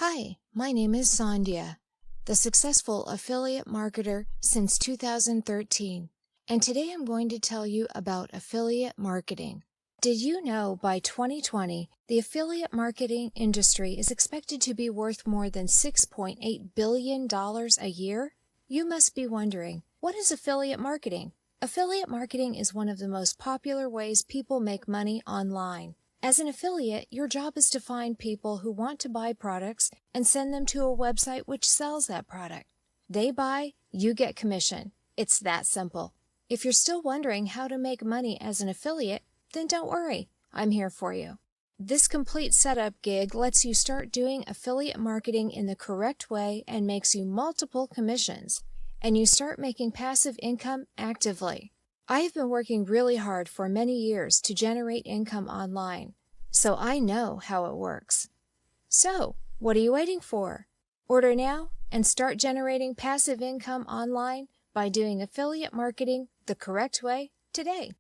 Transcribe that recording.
Hi, my name is Sandhya, the successful affiliate marketer since 2013, and today I'm going to tell you about affiliate marketing. Did you know by 2020, the affiliate marketing industry is expected to be worth more than $6.8 billion a year? You must be wondering, what is affiliate marketing? Affiliate marketing is one of the most popular ways people make money online. As an affiliate, your job is to find people who want to buy products and send them to a website which sells that product. They buy, you get commission. It's that simple. If you're still wondering how to make money as an affiliate, then don't worry, I'm here for you. This complete setup gig lets you start doing affiliate marketing in the correct way and makes you multiple commissions, and you start making passive income actively. I have been working really hard for many years to generate income online, so I know how it works. So, what are you waiting for? Order now and start generating passive income online by doing affiliate marketing the correct way today.